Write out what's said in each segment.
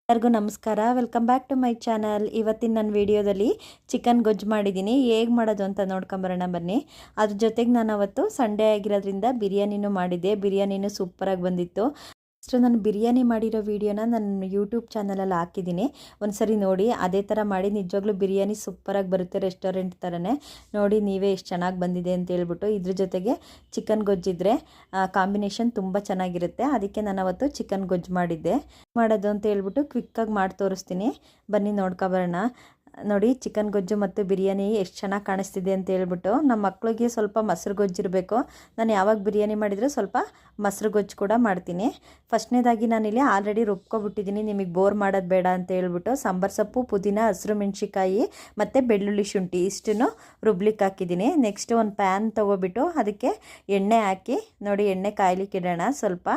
ಎಲ್ಲರಿಗೂ ನಮಸ್ಕಾರ. Welcome back to my channel. ಇವತ್ತಿನ ನನ್ನ ವಿಡಿಯೋದಲ್ಲಿ ಚಿಕನ್ ಗೊಜ್ಜು ಮಾಡಿದ್ದೀನಿ. ಹೇಗೆ ಮಾಡೋದು ಅಂತ ನೋಡ್ಕೊಂಬರೋಣ ಬನ್ನಿ. ಅದ್ರ ಜೊತೆಗೆ ನಾನು ಅವತ್ತು ಸಂಡೇ ಆಗಿರೋದ್ರಿಂದ ಬಿರಿಯಾನಿನೂ ಮಾಡಿದ್ದೆ. ಬಿರಿಯಾನಿನೂ ಸೂಪರಾಗಿ ಬಂದಿತ್ತು. ನಾನು ಬಿರಿಯಾನಿ ಮಾಡಿರೋ ವೀಡಿಯೋನ ನನ್ನ ಯೂಟ್ಯೂಬ್ ಚಾನಲಲ್ಲಿ ಹಾಕಿದ್ದೀನಿ. ಒಂದ್ಸರಿ ನೋಡಿ. ಅದೇ ಥರ ಮಾಡಿ ನಿಜವಾಗ್ಲೂ ಬಿರಿಯಾನಿ ಸೂಪರಾಗಿ ಬರುತ್ತೆ, ರೆಸ್ಟೋರೆಂಟ್ ಥರನೇ. ನೋಡಿ ನೀವೇ ಎಷ್ಟು ಚೆನ್ನಾಗಿ ಬಂದಿದೆ ಅಂತ ಹೇಳ್ಬಿಟ್ಟು. ಇದ್ರ ಜೊತೆಗೆ ಚಿಕನ್ ಗೊಜ್ಜಿದ್ರೆ ಕಾಂಬಿನೇಷನ್ ತುಂಬ ಚೆನ್ನಾಗಿರುತ್ತೆ. ಅದಕ್ಕೆ ನಾನು ಅವತ್ತು ಚಿಕನ್ ಗೊಜ್ಜು ಮಾಡಿದ್ದೆ. ಮಾಡೋದು ಅಂತ ಹೇಳ್ಬಿಟ್ಟು ಕ್ವಿಕ್ಕಾಗಿ ಮಾಡಿ ತೋರಿಸ್ತೀನಿ, ಬನ್ನಿ ನೋಡ್ಕೊಬರೋಣ. ನೋಡಿ ಚಿಕನ್ ಗೊಜ್ಜು ಮತ್ತು ಬಿರಿಯಾನಿ ಎಷ್ಟು ಚೆನ್ನಾಗಿ ಕಾಣಿಸ್ತಿದೆ ಅಂತ ಹೇಳ್ಬಿಟ್ಟು. ನಮ್ಮ ಮಕ್ಕಳಿಗೆ ಸ್ವಲ್ಪ ಮೊಸರು ಗೊಜ್ಜಿರಬೇಕು. ನಾನು ಯಾವಾಗ ಬಿರಿಯಾನಿ ಮಾಡಿದರೂ ಸ್ವಲ್ಪ ಮೊಸರು ಗೊಜ್ಜು ಕೂಡ ಮಾಡ್ತೀನಿ. ಫಸ್ಟ್ನೇದಾಗಿ ನಾನಿಲ್ಲಿ ಆಲ್ರೆಡಿ ರುಬ್ಕೊಬಿಟ್ಟಿದ್ದೀನಿ, ನಿಮಗೆ ಬೋರ್ ಮಾಡೋದು ಬೇಡ ಅಂತ ಹೇಳ್ಬಿಟ್ಟು. ಸಾಂಬಾರು ಸೊಪ್ಪು, ಪುದೀನ, ಹಸಿರು ಮೆಣಸಿಕಾಯಿ ಮತ್ತು ಬೆಳ್ಳುಳ್ಳಿ, ಶುಂಠಿ ಇಷ್ಟನ್ನು ರುಬ್ಲಿಕ್ಕೆ ಹಾಕಿದ್ದೀನಿ. ನೆಕ್ಸ್ಟ್ ಒಂದು ಪ್ಯಾನ್ ತೊಗೊಬಿಟ್ಟು ಅದಕ್ಕೆ ಎಣ್ಣೆ ಹಾಕಿ, ನೋಡಿ ಎಣ್ಣೆ ಕಾಯ್ಲಿಕ್ಕೆ ಇಡೋಣ. ಸ್ವಲ್ಪ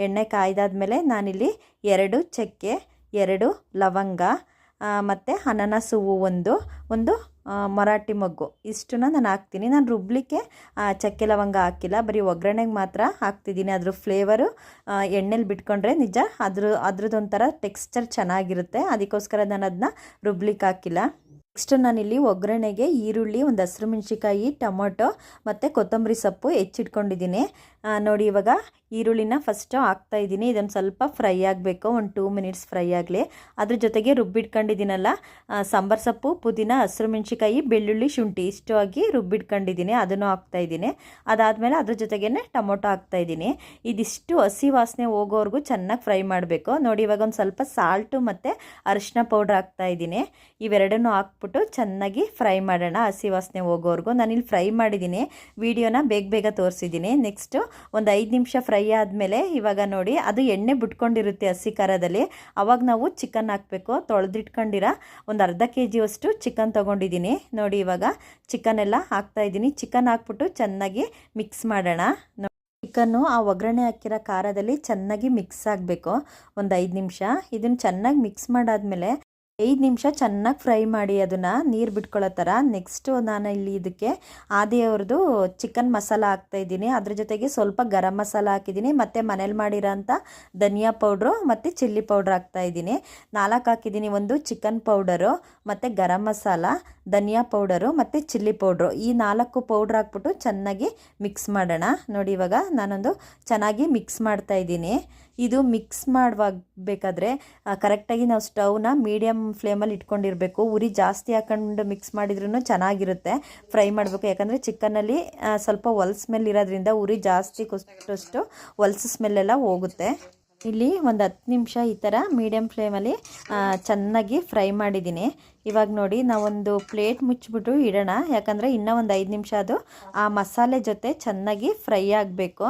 ಎಣ್ಣೆ ಕಾಯ್ದಾದ್ಮೇಲೆ ನಾನಿಲ್ಲಿ 2 ಚಕ್ಕೆ, 2 ಲವಂಗ ಮತ್ತು ಅನಾನಸ್ ಹೂವು ಒಂದು ಮರಾಠಿ ಮೊಗ್ಗು ಇಷ್ಟನ್ನ ನಾನು ಹಾಕ್ತೀನಿ. ನಾನು ರುಬ್ಲಿಕ್ಕೆ ಚಕ್ಕೆ ಲವಂಗ ಹಾಕಿಲ್ಲ, ಬರೀ ಒಗ್ಗರಣೆಗೆ ಮಾತ್ರ ಹಾಕ್ತಿದ್ದೀನಿ. ಅದ್ರ ಫ್ಲೇವರು ಎಣ್ಣೆಲಿ ಬಿಟ್ಕೊಂಡ್ರೆ ನಿಜ ಅದ್ರದ್ದೊಂಥರ ಟೆಕ್ಸ್ಚರ್ ಚೆನ್ನಾಗಿರುತ್ತೆ. ಅದಕ್ಕೋಸ್ಕರ ನಾನು ಅದನ್ನ ರುಬ್ಲಿಕ್ಕೆ ಹಾಕಿಲ್ಲ. ನೆಕ್ಸ್ಟ್ ನಾನಿಲ್ಲಿ ಒಗ್ಗರಣೆಗೆ ಈರುಳ್ಳಿ, ಒಂದು ಹಸಿರು ಮೆಣಸಿಕಾಯಿ, ಟೊಮೊಟೊ ಮತ್ತು ಕೊತ್ತಂಬರಿ ಸೊಪ್ಪು ಹೆಚ್ಚಿಟ್ಕೊಂಡಿದ್ದೀನಿ. ನೋಡಿ ಇವಾಗ ಈರುಳ್ಳಿನ ಫಸ್ಟು ಹಾಕ್ತಾಯಿದ್ದೀನಿ. ಇದೊಂದು ಸ್ವಲ್ಪ ಫ್ರೈ ಆಗಬೇಕು, ಒಂದು 2 ಮಿನಿಟ್ಸ್ ಫ್ರೈ ಆಗಲಿ. ಅದ್ರ ಜೊತೆಗೆ ರುಬ್ಬಿಟ್ಕೊಂಡಿದ್ದೀನಲ್ಲ ಸಾಂಬಾರು ಸೊಪ್ಪು, ಪುದೀನ, ಹಸಿರು ಮೆಣಸಿಕಾಯಿ, ಬೆಳ್ಳುಳ್ಳಿ, ಶುಂಠಿ ಇಷ್ಟು ಆಗಿ ರುಬ್ಬಿಟ್ಕೊಂಡಿದ್ದೀನಿ, ಅದನ್ನು ಹಾಕ್ತಾಯಿದ್ದೀನಿ. ಅದಾದಮೇಲೆ ಅದ್ರ ಜೊತೆಗೇ ಟೊಮೊಟೊ ಹಾಕ್ತಾಯಿದ್ದೀನಿ. ಇದಿಷ್ಟು ಹಸಿ ವಾಸನೆ ಹೋಗೋವರೆಗೂ ಚೆನ್ನಾಗಿ ಫ್ರೈ ಮಾಡಬೇಕು. ನೋಡಿ ಇವಾಗ ಒಂದು ಸ್ವಲ್ಪ ಸಾಲ್ಟು ಮತ್ತು ಅರಿಶಿನ ಪೌಡ್ರ್ ಹಾಕ್ತಾಯಿದ್ದೀನಿ. ಇವೆರಡನ್ನೂ ಹಾಕ್ಬಿಟ್ಟು ಚೆನ್ನಾಗಿ ಫ್ರೈ ಮಾಡೋಣ, ಹಸಿ ವಾಸನೆ ಹೋಗೋವರೆಗೂ. ನಾನಿಲ್ಲಿ ಫ್ರೈ ಮಾಡಿದ್ದೀನಿ, ವಿಡಿಯೋನ ಬೇಗ ತೋರಿಸಿದ್ದೀನಿ. ನೆಕ್ಸ್ಟು ಒಂದು 5 ನಿಮಿಷ ಫ್ರೈ ಆದಮೇಲೆ ಇವಾಗ ನೋಡಿ ಅದು ಎಣ್ಣೆ ಬಿಟ್ಕೊಂಡಿರುತ್ತೆ ಹಸಿ ಖಾರದಲ್ಲಿ. ಅವಾಗ ನಾವು ಚಿಕನ್ ಹಾಕಬೇಕು. ತೊಳೆದಿಟ್ಕೊಂಡಿರ ಒಂದು ಅರ್ಧ kg ಚಿಕನ್ ತೊಗೊಂಡಿದ್ದೀನಿ. ನೋಡಿ ಇವಾಗ ಚಿಕನ್ ಎಲ್ಲ ಹಾಕ್ತಾಯಿದ್ದೀನಿ. ಚಿಕನ್ ಹಾಕ್ಬಿಟ್ಟು ಚೆನ್ನಾಗಿ ಮಿಕ್ಸ್ ಮಾಡೋಣ. ಚಿಕನ್ನು ಆ ಒಗ್ಗರಣೆ ಹಾಕಿರೋ ಖಾರದಲ್ಲಿ ಚೆನ್ನಾಗಿ ಮಿಕ್ಸ್ ಆಗಬೇಕು ಒಂದು 5 ನಿಮಿಷ. ಇದನ್ನು ಚೆನ್ನಾಗಿ ಮಿಕ್ಸ್ ಮಾಡಾದ್ಮೇಲೆ 5 ನಿಮಿಷ ಚೆನ್ನಾಗಿ ಫ್ರೈ ಮಾಡಿ ಅದನ್ನು ನೀರು ಬಿಟ್ಕೊಳ್ಳೋ ಥರ. ನೆಕ್ಸ್ಟು ನಾನು ಇಲ್ಲಿ ಇದಕ್ಕೆ ಆದಿಯವ್ರದ್ದು ಚಿಕನ್ ಮಸಾಲ ಹಾಕ್ತಾಯಿದ್ದೀನಿ. ಅದ್ರ ಜೊತೆಗೆ ಸ್ವಲ್ಪ ಗರಂ ಮಸಾಲ ಹಾಕಿದ್ದೀನಿ ಮತ್ತು ಮನೇಲಿ ಮಾಡಿರೋಂಥ ಧನಿಯಾ ಪೌಡ್ರು ಮತ್ತು ಚಿಲ್ಲಿ ಪೌಡ್ರ್ ಹಾಕ್ತಾಯಿದ್ದೀನಿ. 4 ಹಾಕಿದ್ದೀನಿ. ಒಂದು ಚಿಕನ್ ಪೌಡರು ಮತ್ತು ಗರಂ ಮಸಾಲ, ಧನಿಯಾ ಪೌಡರು ಮತ್ತು ಚಿಲ್ಲಿ ಪೌಡ್ರು, ಈ 4 ಪೌಡ್ರ್ ಹಾಕ್ಬಿಟ್ಟು ಚೆನ್ನಾಗಿ ಮಿಕ್ಸ್ ಮಾಡೋಣ. ನೋಡಿ ಇವಾಗ ನಾನೊಂದು ಚೆನ್ನಾಗಿ ಮಿಕ್ಸ್ ಮಾಡ್ತಾಯಿದ್ದೀನಿ. ಇದು ಮಿಕ್ಸ್ ಮಾಡಬೇಕಾದ್ರೆ ಕರೆಕ್ಟಾಗಿ ನಾವು ಸ್ಟವ್ನ ಮೀಡಿಯಮ್ ಫ್ಲೇಮಲ್ಲಿ ಇಟ್ಕೊಂಡಿರಬೇಕು. ಉರಿ ಜಾಸ್ತಿ ಹಾಕೊಂಡು ಮಿಕ್ಸ್ ಮಾಡಿದ್ರೂ ಚೆನ್ನಾಗಿರುತ್ತೆ. ಫ್ರೈ ಮಾಡಬೇಕು, ಯಾಕಂದರೆ ಚಿಕನ್ನಲ್ಲಿ ಸ್ವಲ್ಪ ಹೊಲ್ಸ್ ಸ್ಮೆಲ್ ಇರೋದ್ರಿಂದ ಉರಿ ಜಾಸ್ತಿ ಕೊಟ್ಟಷ್ಟು ಹೊಲ್ಸ್ ಸ್ಮೆಲ್ಲೆಲ್ಲ ಹೋಗುತ್ತೆ. ಇಲ್ಲಿ ಒಂದು 10 ನಿಮಿಷ ಈ ಥರ ಮೀಡಿಯಮ್ ಫ್ಲೇಮಲ್ಲಿ ಚೆನ್ನಾಗಿ ಫ್ರೈ ಮಾಡಿದ್ದೀನಿ. ಇವಾಗ ನೋಡಿ ನಾವೊಂದು ಪ್ಲೇಟ್ ಮುಚ್ಚಿಬಿಟ್ಟು ಇಡೋಣ, ಯಾಕಂದರೆ ಇನ್ನೂ ಒಂದು 5 ನಿಮಿಷ ಅದು ಆ ಮಸಾಲೆ ಜೊತೆ ಚೆನ್ನಾಗಿ ಫ್ರೈ ಆಗಬೇಕು.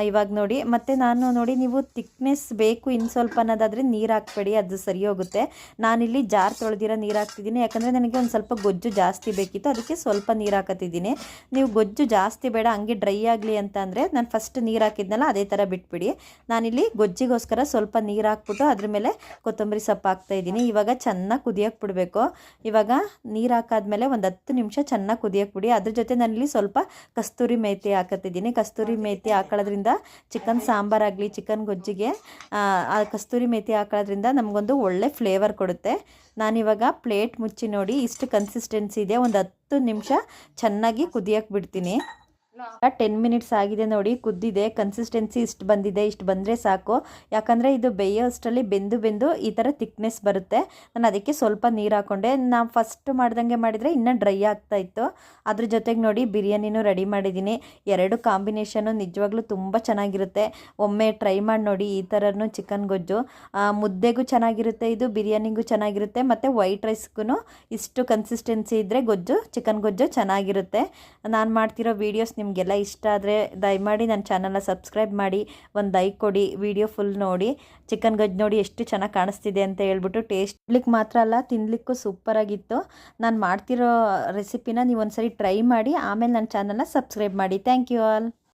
ಇವಾಗ ನೋಡಿ ಮತ್ತು ನಾನು ನೋಡಿ, ನೀವು ತಿಕ್ನೆಸ್ ಬೇಕು ಇನ್ನು ಸ್ವಲ್ಪ ಅನ್ನೋದಾದರೆ ನೀರು ಹಾಕ್ಬೇಡಿ, ಅದು ಸರಿ ಹೋಗುತ್ತೆ. ನಾನಿಲ್ಲಿ ಜಾರ್ ತೊಳೆದಿರೋ ನೀರು ಹಾಕ್ತಿದ್ದೀನಿ, ಯಾಕಂದರೆ ನನಗೆ ಒಂದು ಸ್ವಲ್ಪ ಗೊಜ್ಜು ಜಾಸ್ತಿ ಬೇಕಿತ್ತು, ಅದಕ್ಕೆ ಸ್ವಲ್ಪ ನೀರು ಹಾಕತ್ತಿದ್ದೀನಿ. ನೀವು ಗೊಜ್ಜು ಜಾಸ್ತಿ ಬೇಡ ಹಂಗೆ ಡ್ರೈ ಆಗಲಿ ಅಂತ ಅಂದರೆ ನಾನು ಫಸ್ಟ್ ನೀರು ಹಾಕಿದ್ನಲ್ಲ ಅದೇ ಥರ ಬಿಟ್ಬಿಡಿ. ನಾನಿಲ್ಲಿ ಗೊಜ್ಜಿಗೋಸ್ಕರ ಸ್ವಲ್ಪ ನೀರು ಹಾಕ್ಬಿಟ್ಟು ಅದ್ರ ಮೇಲೆ ಕೊತ್ತಂಬರಿ ಸೊಪ್ಪು ಹಾಕ್ತಾಯಿದ್ದೀನಿ. ಇವಾಗ ಚೆನ್ನಾಗಿ ಕುದಿಯೋಕೆ ಬಿಡಬೇಕು. ಇವಾಗ ನೀರು ಹಾಕಾದ್ಮೇಲೆ ಒಂದು 10 ನಿಮಿಷ ಚೆನ್ನಾಗಿ ಕುದಿಯೋಕೆ ಬಿಡಿ. ಅದ್ರ ಜೊತೆ ನಾನಿಲ್ಲಿ ಸ್ವಲ್ಪ ಕಸ್ತೂರಿ ಮೇಥಿ ಹಾಕತ್ತಿದ್ದೀನಿ. ಕಸ್ತೂರಿ ಮೇಥಿ ಹಾಕೊಳ್ಳೋದ್ರಿಂದ ಚಿಕನ್ ಸಾಂಬಾರಾಗಲಿ ಚಿಕನ್ ಗೊಜ್ಜಿಗೆ ಆ ಕಸ್ತೂರಿ ಮೇಥಿ ಹಾಕೊಳ್ಳೋದ್ರಿಂದ ನಮಗೊಂದು ಒಳ್ಳೆ ಫ್ಲೇವರ್ ಕೊಡುತ್ತೆ. ನಾನಿವಾಗ ಪ್ಲೇಟ್ ಮುಚ್ಚಿ ನೋಡಿ ಇಷ್ಟು ಕನ್ಸಿಸ್ಟೆನ್ಸಿ ಇದೆ. ಒಂದು 10 ನಿಮಿಷ ಚೆನ್ನಾಗಿ ಕುದಿಯೋಕೆ ಬಿಡ್ತೀನಿ. 10 ಮಿನಿಟ್ಸ್ ಆಗಿದೆ ನೋಡಿ, ಕುದ್ದಿದೆ. ಕನ್ಸಿಸ್ಟೆನ್ಸಿ ಇಷ್ಟು ಬಂದಿದೆ, ಇಷ್ಟು ಬಂದರೆ ಸಾಕು. ಯಾಕಂದರೆ ಇದು ಬೇಯೋ ಅಷ್ಟರಲ್ಲಿ ಬೆಂದು ಈ ಥರ ತಿಕ್ನೆಸ್ ಬರುತ್ತೆ. ನಾನು ಅದಕ್ಕೆ ಸ್ವಲ್ಪ ನೀರು ಹಾಕ್ಕೊಂಡೆ. ನಾವು ಫಸ್ಟ್ ಮಾಡ್ದಂಗೆ ಮಾಡಿದರೆ ಇನ್ನೂ ಡ್ರೈ ಆಗ್ತಾಯಿತ್ತು. ಅದ್ರ ಜೊತೆಗೆ ನೋಡಿ ಬಿರಿಯಾನಿನೂ ರೆಡಿ ಮಾಡಿದ್ದೀನಿ. 2 ಕಾಂಬಿನೇಷನು ನಿಜವಾಗ್ಲೂ ತುಂಬ ಚೆನ್ನಾಗಿರುತ್ತೆ. ಒಮ್ಮೆ ಟ್ರೈ ಮಾಡಿ ನೋಡಿ ಈ ಥರನೂ ಚಿಕನ್ ಗೊಜ್ಜು. ಮುದ್ದೆಗೂ ಚೆನ್ನಾಗಿರುತ್ತೆ, ಇದು ಬಿರಿಯಾನಿಗೂ ಚೆನ್ನಾಗಿರುತ್ತೆ, ಮತ್ತು ವೈಟ್ ರೈಸ್ಗೂ ಇಷ್ಟು ಕನ್ಸಿಸ್ಟೆನ್ಸಿ ಇದ್ದರೆ ಚಿಕನ್ ಗೊಜ್ಜು ಚೆನ್ನಾಗಿರುತ್ತೆ. ನಾನು ಮಾಡ್ತಿರೋ ವೀಡಿಯೋಸ್ ನಿಮಗೆಲ್ಲ ಇಷ್ಟ ಆದರೆ ದಯಮಾಡಿ ನನ್ನ ಚಾನಲ್ನ ಸಬ್ಸ್ಕ್ರೈಬ್ ಮಾಡಿ, ಒಂದು ಲೈಕ್ ಕೊಡಿ, ವಿಡಿಯೋ ಫುಲ್ ನೋಡಿ. ಚಿಕನ್ ಗೊಜ್ಜು ನೋಡಿ ಎಷ್ಟು ಚೆನ್ನಾಗಿ ಕಾಣಿಸ್ತಿದೆ ಅಂತ ಹೇಳ್ಬಿಟ್ಟು. ಟೇಸ್ಟ್ ತಿನ್ಲಿಕ್ಕೆ ಮಾತ್ರ ಅಲ್ಲ, ತಿನ್ನಲಿಕ್ಕೂ ಸೂಪರಾಗಿತ್ತು. ನಾನು ಮಾಡ್ತಿರೋ ರೆಸಿಪಿನ ನೀವು ಒಂದ್ಸರಿ ಟ್ರೈ ಮಾಡಿ, ಆಮೇಲೆ ನನ್ನ ಚಾನಲ್ನ ಸಬ್ಸ್ಕ್ರೈಬ್ ಮಾಡಿ. Thank you all.